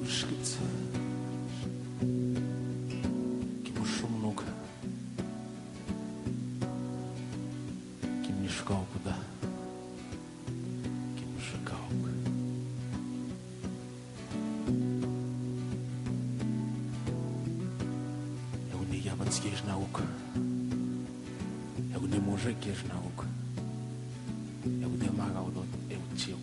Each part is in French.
esquece que me chamo nunca que me escalco da que me escalco eu nem ia bansies na uca eu nem morre que és na uca eu nem magal do eu tio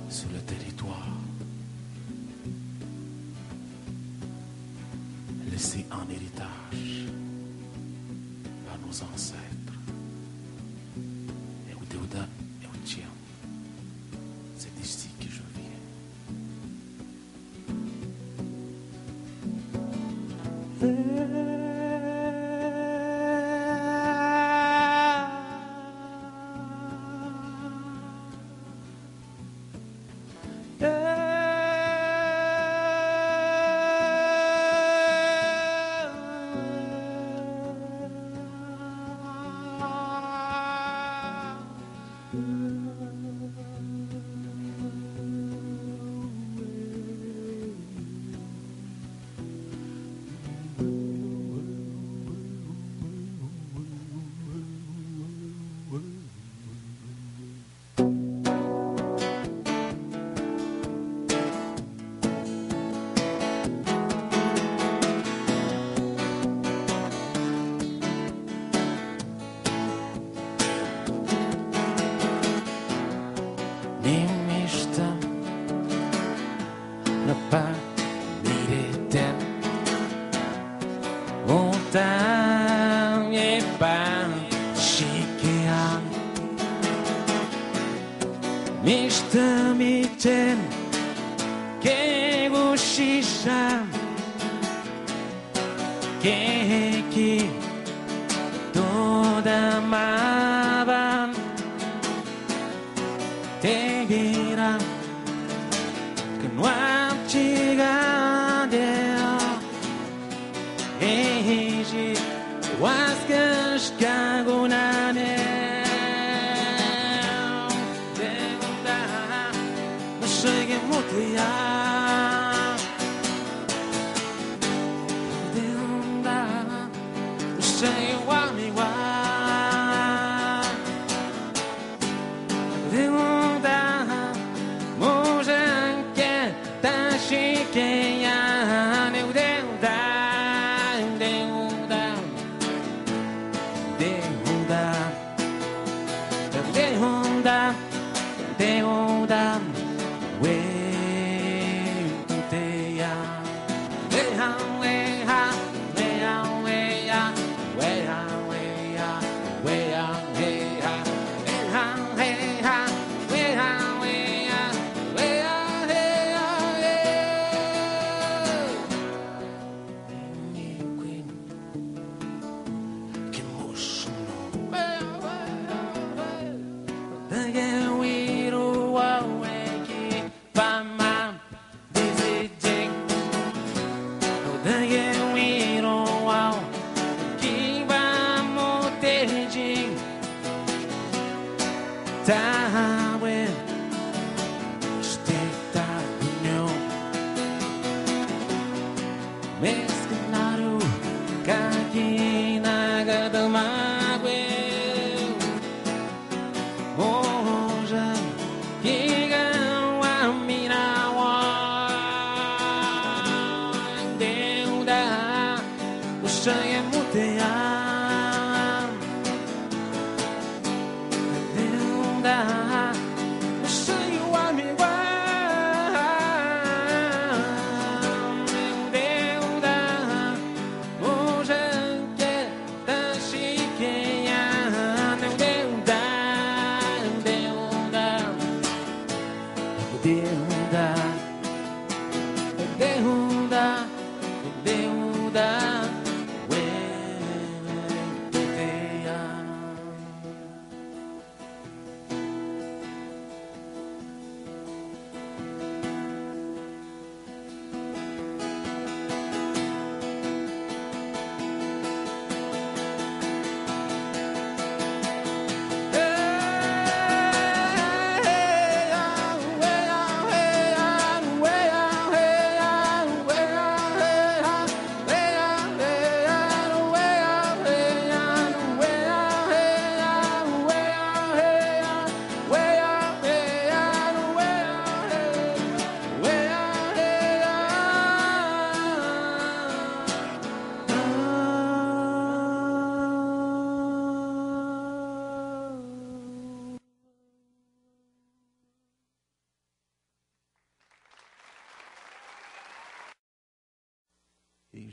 sur le territoire, laissé en héritage par nos ancêtres. Et au Déouda et au Tien, c'est d'ici que je viens.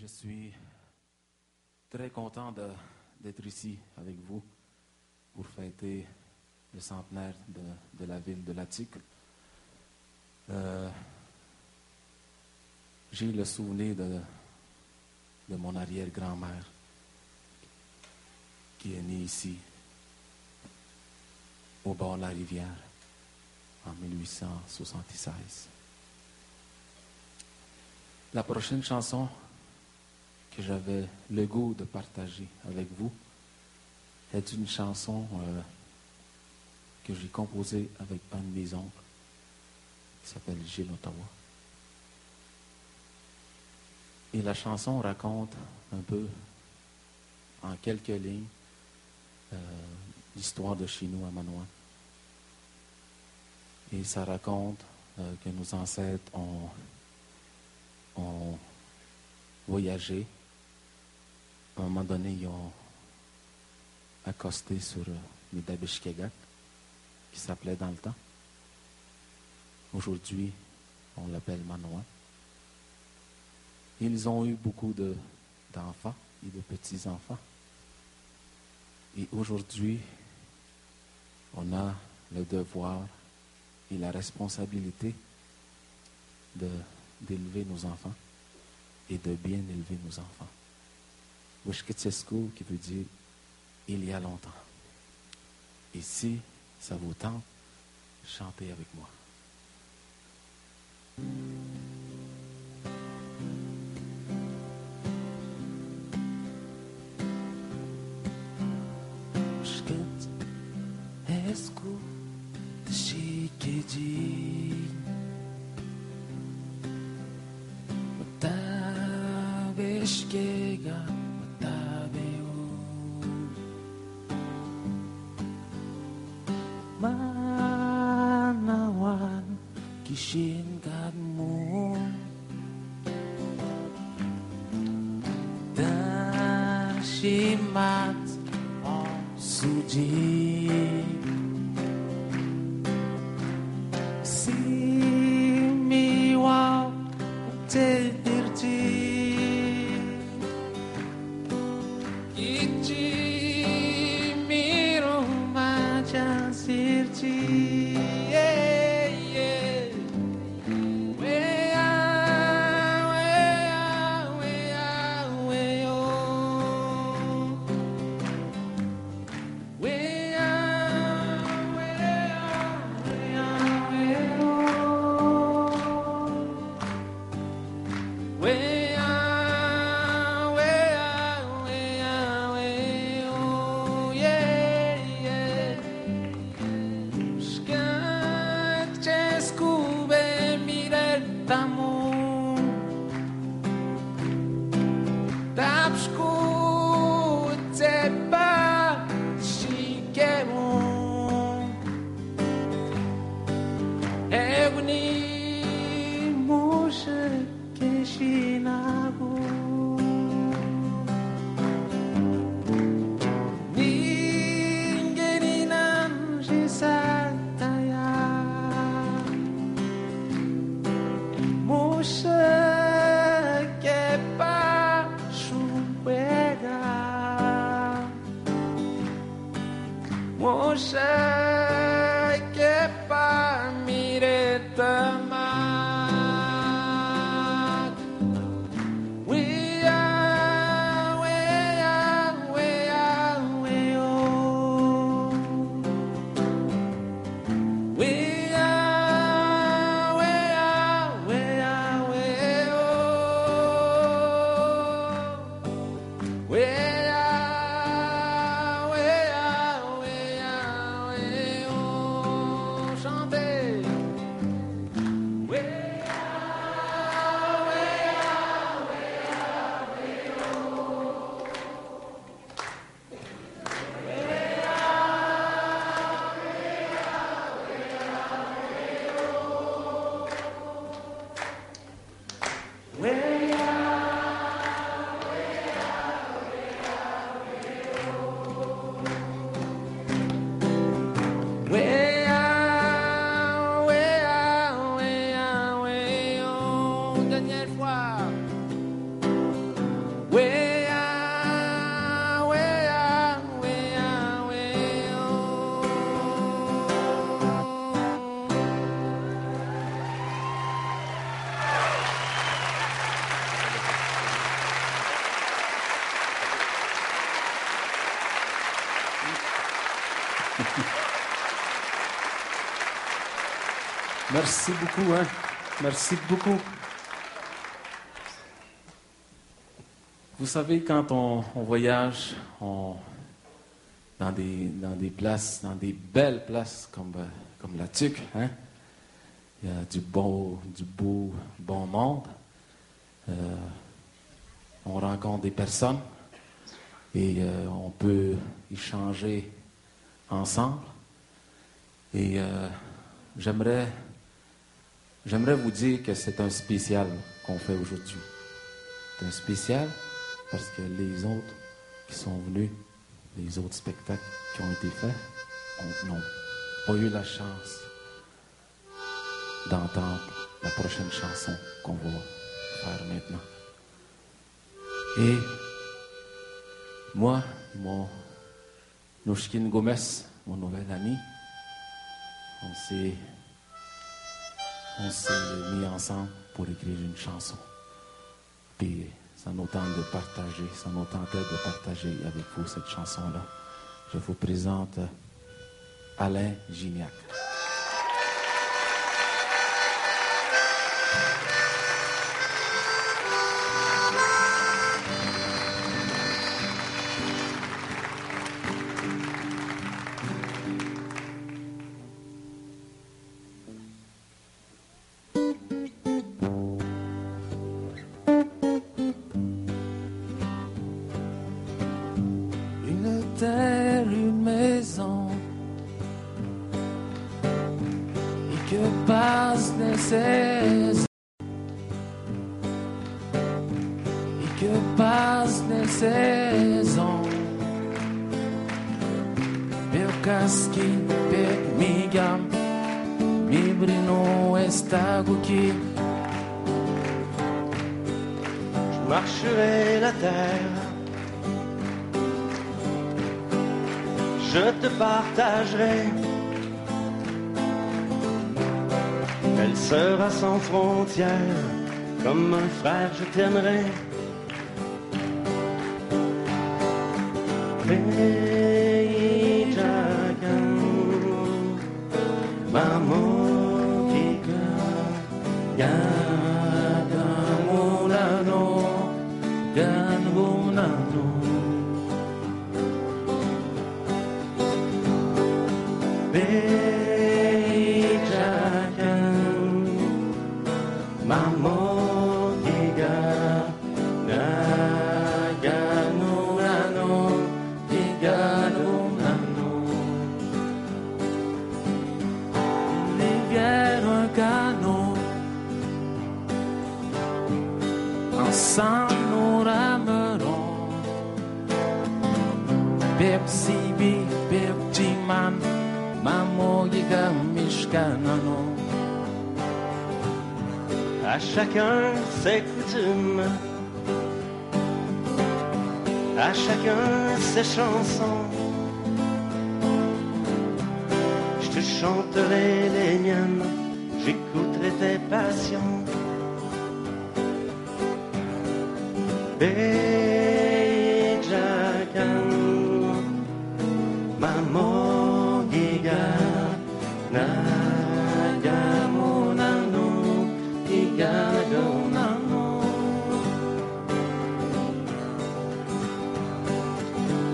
je suis très content d'être ici avec vous pour fêter le centenaire de la ville de L'Attique. J'ai le souvenir de mon arrière-grand-mère qui est née ici, au bord de la rivière, en 1876. La prochaine chanson que j'avais le goût de partager avec vous est une chanson que j'ai composée avec un de mes oncles qui s'appelle Gilles Ottawa. Et la chanson raconte un peu, en quelques lignes, l'histoire de chez nous à Manoine. Et ça raconte que nos ancêtres ont voyagé. À un moment donné, ils ont accosté sur Midabishkegak, qui s'appelait dans le temps. Aujourd'hui, on l'appelle Manoine. Ils ont eu beaucoup d'enfants et de petits-enfants. Et aujourd'hui, on a le devoir et la responsabilité d'élever nos enfants et de bien élever nos enfants. Wishkitsesku qui veut dire il y a longtemps. Et si ça vous tente, chantez avec moi. Wishkitsesku tshikeji Tabeshkega Manawan kishingan mo Dashimat suji Simiwa tedirji Ichi miro maja sirji Merci beaucoup, hein. Merci beaucoup. Vous savez, quand on voyage dans des places, dans des belles places comme la Tuque, hein, il y a du beau, bon monde. On rencontre des personnes et on peut échanger ensemble. Et j'aimerais vous dire que c'est un spécial qu'on fait aujourd'hui. C'est un spécial parce que les autres qui sont venus, les autres spectacles qui ont été faits, n'ont pas eu la chance d'entendre la prochaine chanson qu'on va faire maintenant. Et moi, Noshkin Gomez, mon nouvel ami, on s'est mis ensemble pour écrire une chanson. Puis ça nous tente de partager, ça nous tentait de partager avec vous cette chanson-là. Je vous présente Alain Gignac. Une maison et que passent les saisons et que passent les saisons per caschi per migam mi brino estago qui je marcherai la terre. Je te partagerai, elle sera sans frontières, comme un frère je t'aimerai. Ensemble nous ramerons Pepsi, Pepsi man Mamogiga Mishkanano. À chacun ses coutumes, à chacun ses chansons. Je te chanterai les miennes, j'écouterai tes passions. Bejakan Mamogiga Nagamunano Igagunano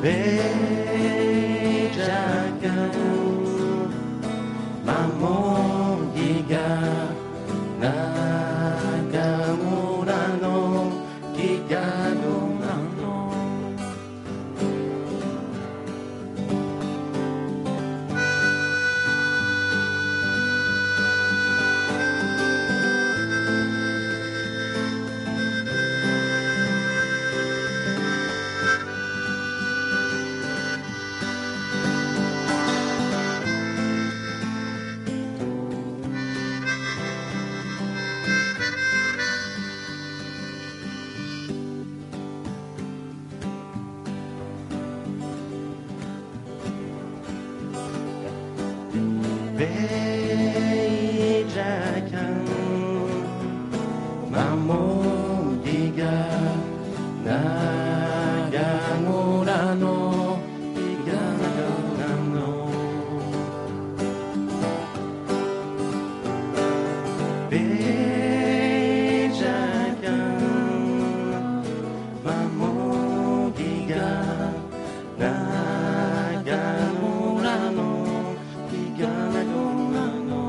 Bejakan Mamogiga Nagamunano Bejakan Mamogiga Nagamurano Igagunano Nagamonano, Iganagonano.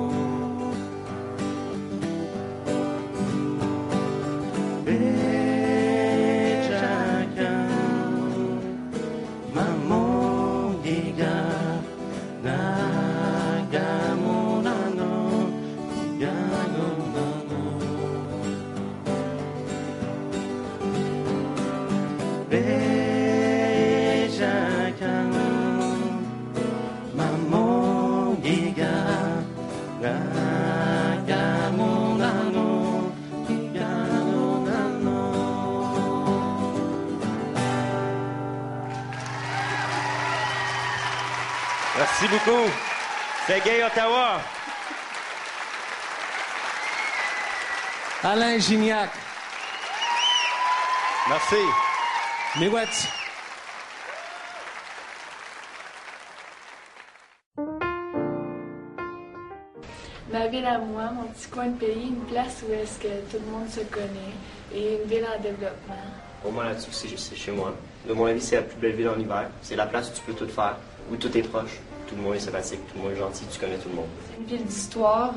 Bejakan, Mamongiga, Nagamonano, Iganagonano. Bejakan, Mamongiga, Nagamonano, Iganagonano. Merci beaucoup. C'est Gay Ottawa. Alain Gignac, Merci. Miigwech. Ma ville à moi, mon petit coin de pays, une place où est-ce que tout le monde se connaît et une ville en développement. Pour moi, là-dessus, c'est chez moi. De mon avis, c'est la plus belle ville en hiver. C'est la place où tu peux tout faire, où tout est proche. Tout le monde est sympathique, tout le monde est gentil, tu connais tout le monde. Une ville d'histoire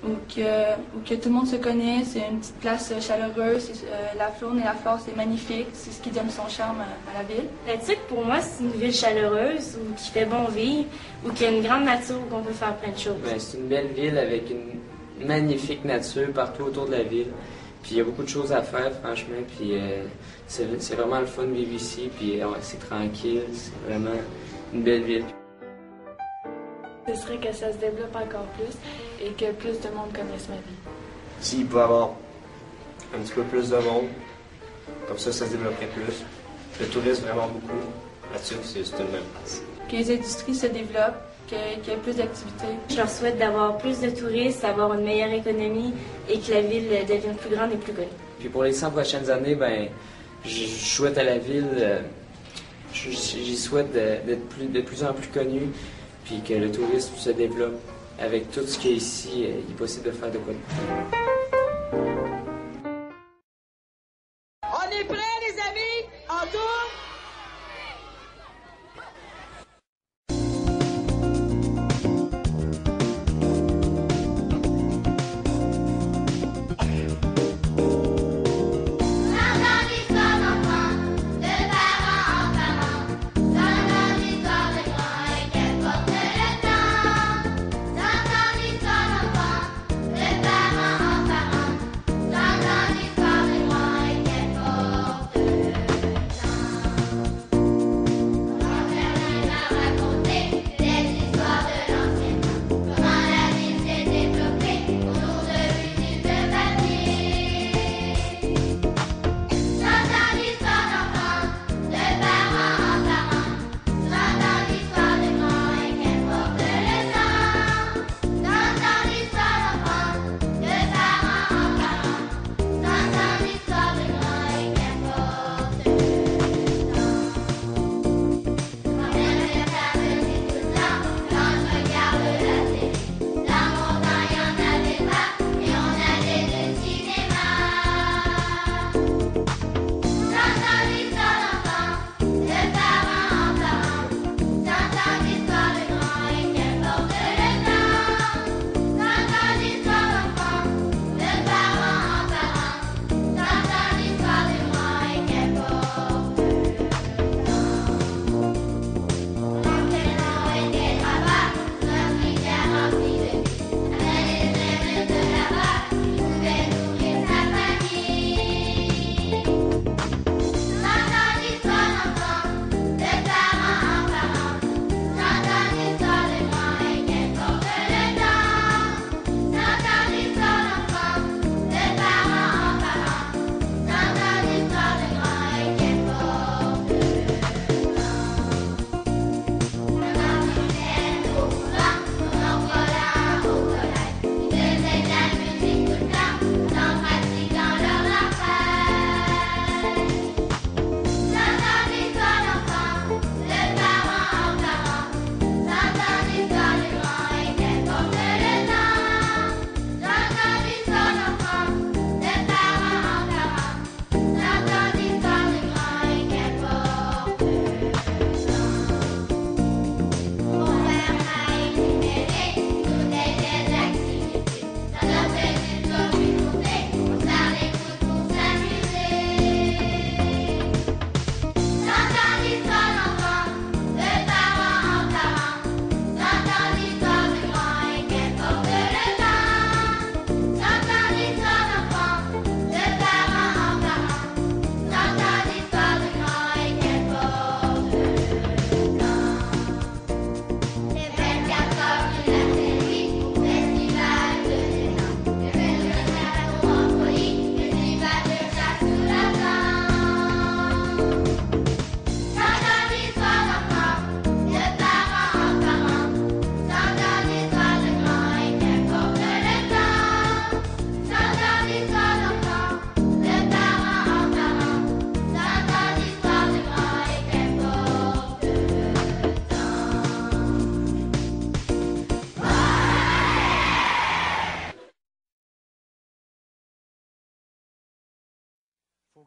où que tout le monde se connaît. C'est une petite place chaleureuse. La faune et la flore, c'est magnifique. C'est ce qui donne son charme à la ville. L'Attic, pour moi, c'est une ville chaleureuse, où qui fait bon vivre, où il y a une grande nature, où on peut faire plein de choses. Ben, c'est une belle ville avec une magnifique nature partout autour de la ville. Puis il y a beaucoup de choses à faire, franchement. Puis c'est vraiment le fun de vivre ici. Puis c'est tranquille, c'est vraiment une belle ville. Ce serait que ça se développe encore plus et que plus de monde connaisse ma ville. S'il peut y avoir un petit peu plus de monde, comme ça se développerait plus. Le tourisme, vraiment beaucoup. Là-dessus, c'est une même place. Que les industries se développent, qu'il y ait plus d'activités. Je leur souhaite d'avoir plus de touristes, d'avoir une meilleure économie et que la ville devienne plus grande et plus connue. Puis pour les 100 prochaines années, ben, je souhaite à la ville, j'y souhaite d'être de plus en plus connue, puis que le tourisme se développe. Avec tout ce qui est ici, il est possible de faire de quoi de plus. On est prêts, les amis? En tour? Dans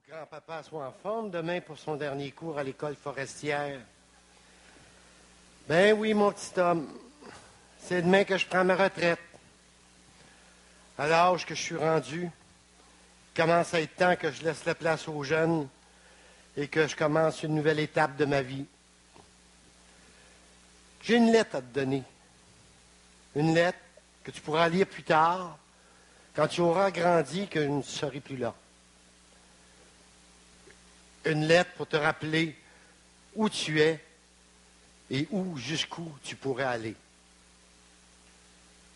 que grand-papa soit en forme demain pour son dernier cours à l'école forestière. Ben oui, mon petit homme. C'est demain que je prends ma retraite. À l'âge que je suis rendu, il commence à être temps que je laisse la place aux jeunes et que je commence une nouvelle étape de ma vie. J'ai une lettre à te donner. Une lettre que tu pourras lire plus tard, quand tu auras grandi et que je ne serai plus là. Une lettre pour te rappeler où tu es et où, jusqu'où tu pourrais aller.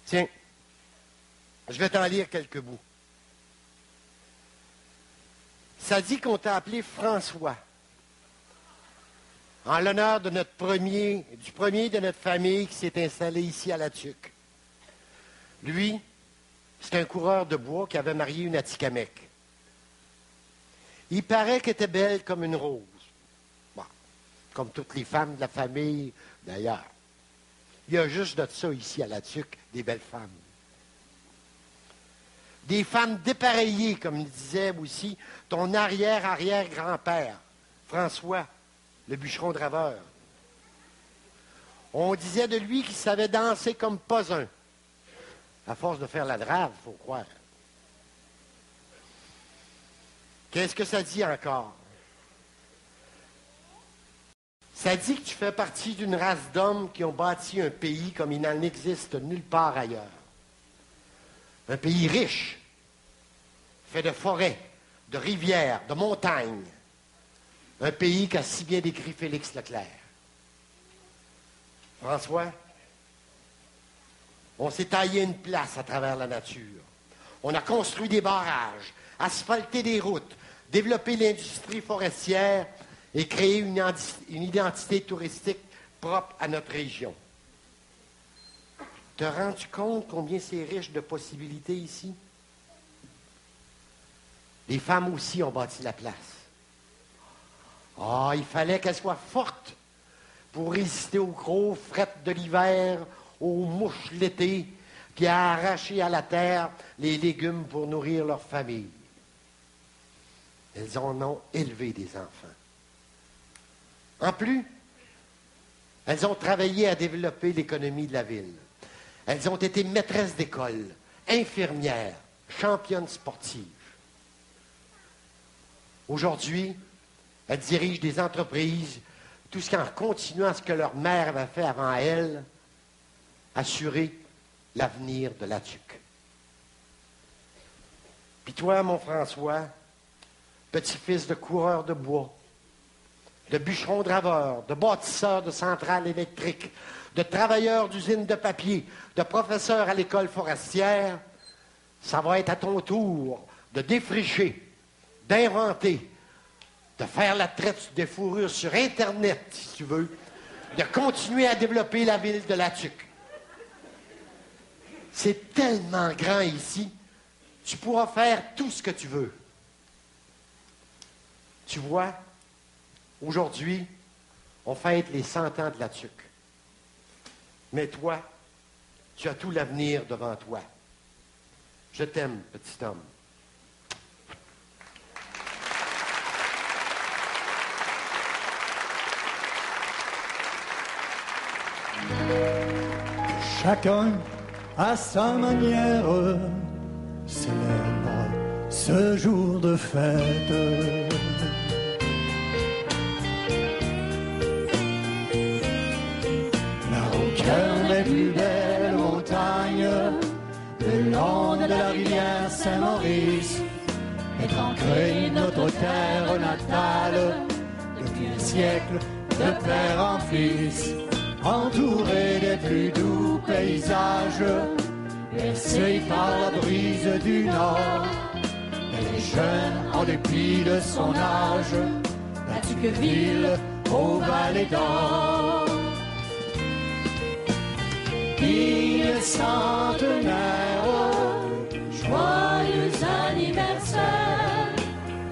Tiens, je vais t'en lire quelques bouts. Ça dit qu'on t'a appelé François, en l'honneur de du premier de notre famille qui s'est installé ici à La Tuque. Lui, c'est un coureur de bois qui avait marié une Atikamekw. Il paraît qu'elle était belle comme une rose. Bon, comme toutes les femmes de la famille, d'ailleurs. Il y a juste de ça ici à La Tuque, des belles femmes. Des femmes dépareillées, comme il disait aussi ton arrière-arrière-grand-père, François, le bûcheron draveur. On disait de lui qu'il savait danser comme pas un. À force de faire la drave, il faut croire. Qu'est-ce que ça dit encore? Ça dit que tu fais partie d'une race d'hommes qui ont bâti un pays comme il n'en existe nulle part ailleurs. Un pays riche, fait de forêts, de rivières, de montagnes. Un pays qu'a si bien décrit Félix Leclerc. François, on s'est taillé une place à travers la nature. On a construit des barrages, asphalté des routes, développé l'industrie forestière et créé une identité touristique propre à notre région. Te rends-tu compte combien c'est riche de possibilités ici? Les femmes aussi ont bâti la place. Ah, il fallait qu'elles soient fortes pour résister aux gros frettes de l'hiver, aux mouches l'été, puis à arracher à la terre les légumes pour nourrir leur famille. Elles en ont élevé des enfants. En plus, elles ont travaillé à développer l'économie de la ville. Elles ont été maîtresses d'école, infirmières, championnes sportives. Aujourd'hui, elles dirigent des entreprises, tout ce qu'en continuant ce que leur mère avait fait avant elles, assurer l'avenir de La Tuque. Puis toi, mon François, petit-fils de coureur de bois, de bûcheron draveur, de bâtisseur de centrales électriques, de travailleur d'usines de papier, de professeur à l'école forestière, ça va être à ton tour de défricher, d'inventer, de faire la traite des fourrures sur Internet, si tu veux, de continuer à développer la ville de La Tuque. C'est tellement grand ici, tu pourras faire tout ce que tu veux. Tu vois, aujourd'hui, on fête les 100 ans de La Tuque. Mais toi, tu as tout l'avenir devant toi. Je t'aime, petit homme. Chacun, à sa manière, célèbre ce jour de fête. Là au cœur des plus belles montagnes, le long de la rivière Saint-Maurice, est ancrée notre terre natale, depuis un siècle de père en fils. Entouré des plus doux paysages, bercé par la brise du nord, elle est jeune en dépit de son âge, La Tuqueville aux vallées d'or. Il est centenaire, joyeux anniversaire,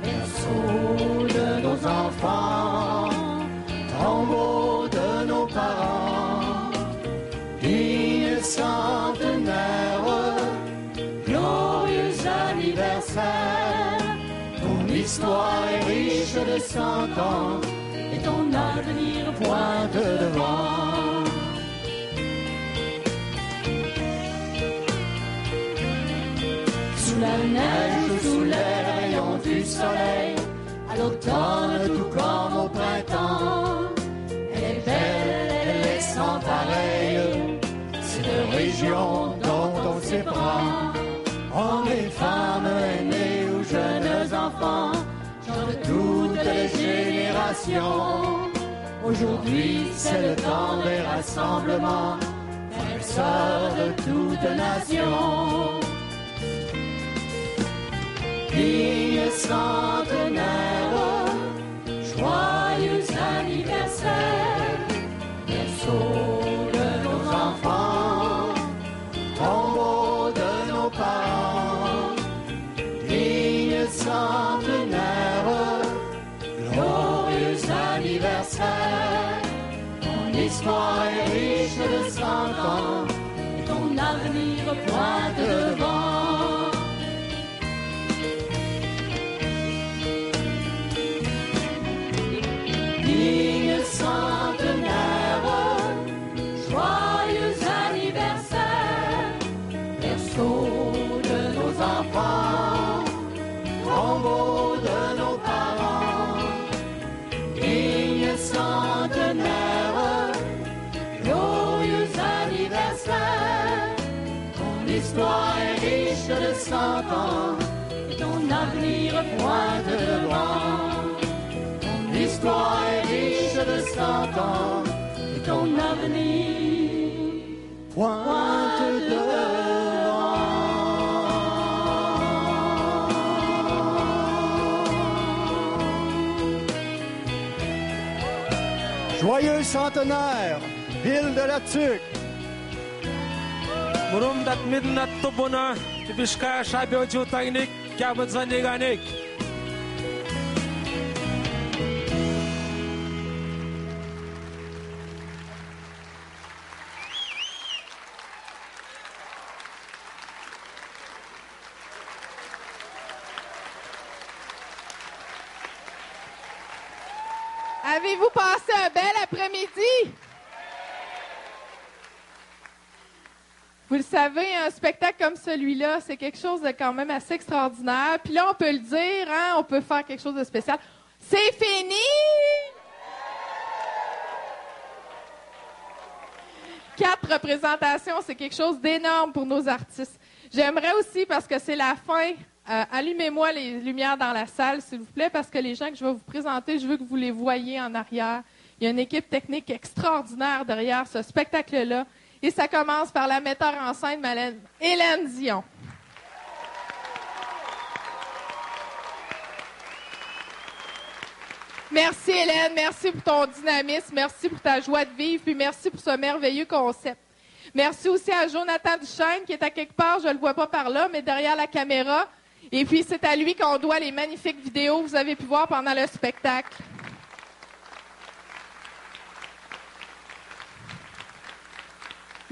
berceau de nos enfants, tombeau de nos parents, digne centenaire, glorieux anniversaire, ton histoire de 100 ans, et ton avenir pointe devant. Sous la neige, sous les rayons du soleil, à l'automne tout comme au printemps, elle est belle, elle est sans pareille, c'est de régions dont on s'éprend. Hommes et femmes, aînés ou jeunes enfants, gens de toutes les générations. Aujourd'hui, c'est le temps des rassemblements, frères et sœurs de toutes nations. Digne centenaire, joyeux anniversaire, berceau de nos enfants, tombeau de nos parents. Digne centenaire, glorieux anniversaire, ton histoire est riche de 100 ans, et ton avenir pointe devant. Digne centenaire, joyeux anniversaire, berceau de nos enfants, tombeau de nos parents. Digne centenaire, glorieux anniversaire, ton histoire est riche de 100 ans, et ton avenir pointe devant. L'histoire est riche de 100 ans, et ton avenir pointe devant. Joyeux centenaire, ville de la Tuque. Murumdat midnat tubuna, tibishka shabio jutainik, kabadzaniganik. Avez-vous passé un bel après-midi? Vous le savez, un spectacle comme celui-là, c'est quelque chose de quand même assez extraordinaire. Puis là, on peut le dire, hein, on peut faire quelque chose de spécial. C'est fini! 4 représentations, c'est quelque chose d'énorme pour nos artistes. J'aimerais aussi, parce que c'est la fin, allumez-moi les lumières dans la salle, s'il vous plaît, parce que les gens que je vais vous présenter, je veux que vous les voyiez en arrière. Il y a une équipe technique extraordinaire derrière ce spectacle-là. Et ça commence par la metteur en scène, Hélène Dion. Merci Hélène, merci pour ton dynamisme, merci pour ta joie de vivre, puis merci pour ce merveilleux concept. Merci aussi à Jonathan Duchesne, qui est à quelque part, je ne le vois pas par là, mais derrière la caméra. Et puis, c'est à lui qu'on doit les magnifiques vidéos que vous avez pu voir pendant le spectacle.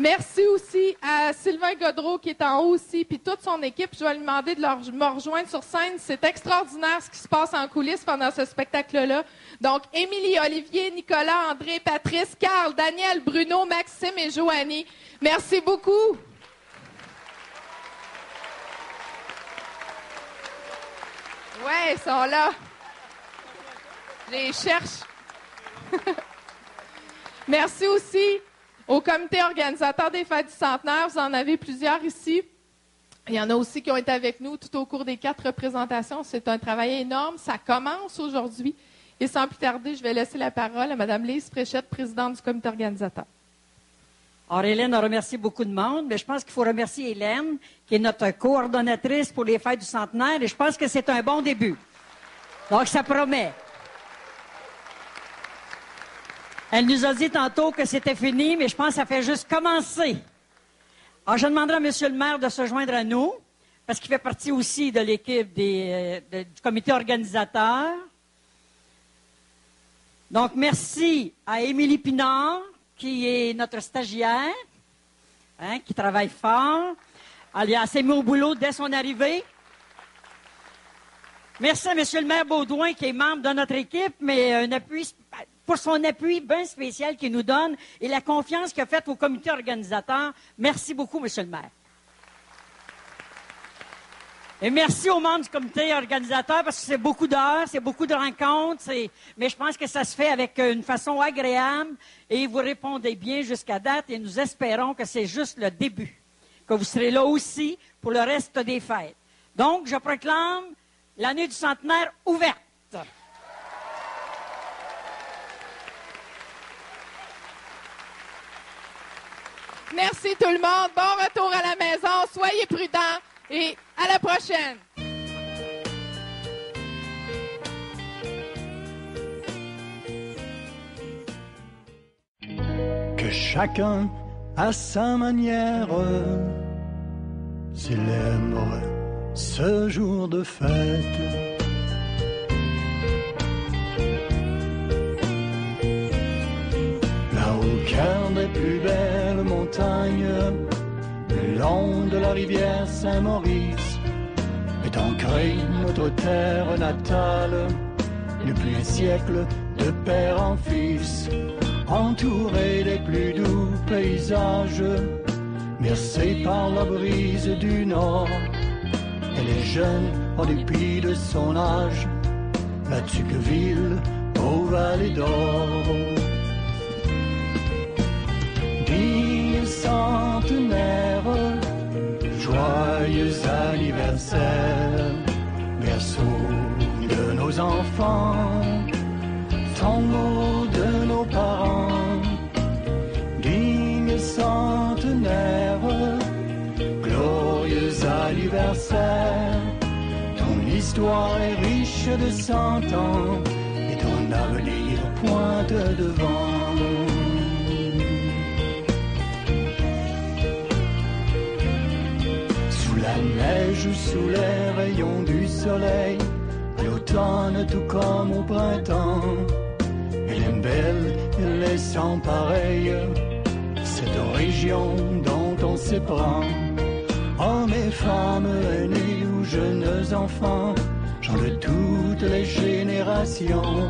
Merci aussi à Sylvain Godreau, qui est en haut aussi, puis toute son équipe. Je vais lui demander de me rejoindre sur scène. C'est extraordinaire ce qui se passe en coulisses pendant ce spectacle-là. Donc, Émilie, Olivier, Nicolas, André, Patrice, Carl, Daniel, Bruno, Maxime et Joanie. Merci beaucoup. Ouais, ils sont là. Je les cherche. Merci aussi au comité organisateur des Fêtes du Centenaire. Vous en avez plusieurs ici. Il y en a aussi qui ont été avec nous tout au cours des 4 représentations. C'est un travail énorme. Ça commence aujourd'hui. Et sans plus tarder, je vais laisser la parole à Mme Lise Fréchette, présidente du comité organisateur. Alors, Hélène a remercié beaucoup de monde, mais je pense qu'il faut remercier Hélène, qui est notre coordonnatrice pour les Fêtes du Centenaire, et je pense que c'est un bon début. Donc, ça promet. Elle nous a dit tantôt que c'était fini, mais je pense que ça fait juste commencer. Alors, je demanderai à M. le maire de se joindre à nous, parce qu'il fait partie aussi de l'équipe du comité organisateur. Donc, merci à Émilie Pinard, qui est notre stagiaire, hein, qui travaille fort. Elle s'est mise au boulot dès son arrivée. Merci à M. le maire Baudouin, qui est membre de notre équipe, mais pour son appui bien spécial qu'il nous donne et la confiance qu'il a faite au comité organisateur. Merci beaucoup, M. le maire. Et merci aux membres du comité organisateur parce que c'est beaucoup d'heures, c'est beaucoup de rencontres, mais je pense que ça se fait avec une façon agréable et vous répondez bien jusqu'à date et nous espérons que c'est juste le début, que vous serez là aussi pour le reste des fêtes. Donc, je proclame l'année du centenaire ouverte. Merci tout le monde. Bon retour à la maison. Soyez prudents et à la prochaine. Que chacun, à sa manière, célèbre ce jour de fête. Là au cœur des plus belles montagnes, le long de la rivière Saint-Maurice, est ancrée notre terre natale, depuis un siècle de père en fils, entourée des plus doux paysages, bercée par la brise du nord. Elle est jeune en dépit de son âge, la Tuqueville aux vallées d'or. Digne centenaire, joyeux anniversaire, berceau de nos enfants, tombeau de nos parents. Digne centenaire, glorieux anniversaire, ton histoire est riche de 100 ans et ton avenir pointe devant. Sous la neige ou sous les rayons du soleil, à l'automne tout comme au printemps, elle est belle, elle est sans pareille, cette région dont on s'éprend. Hommes et femmes, aînés ou jeunes enfants, gens de toutes les générations.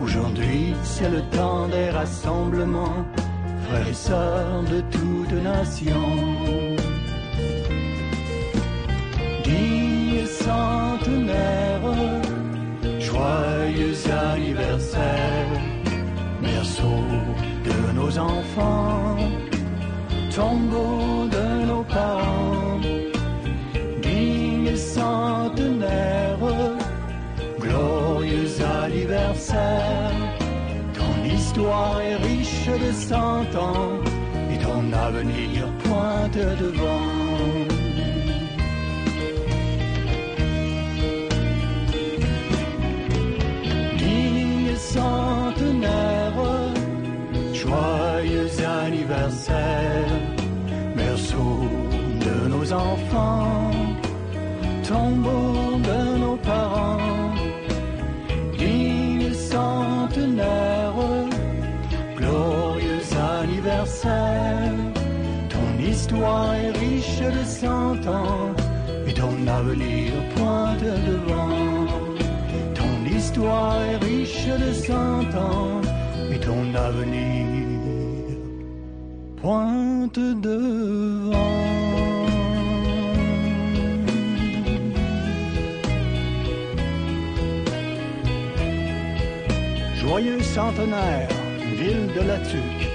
Aujourd'hui, c'est le temps des rassemblements, frères et sœurs de toutes nations. Digne centenaire, joyeux anniversaire, berceau de nos enfants, tombeau de nos parents. Digne centenaire, glorieux anniversaire, ton histoire est riche de 100 ans et ton avenir pointe devant. Digne centenaire, joyeux anniversaire, berceau de nos enfants, tombeau de nos parents. Digne centenaire, glorieux anniversaire, ton histoire est riche de 100 ans et ton avenir pointe devant. Ton histoire est riche de 100 ans et ton avenir pointe devant. Joyeux centenaire, ville de la Tuque,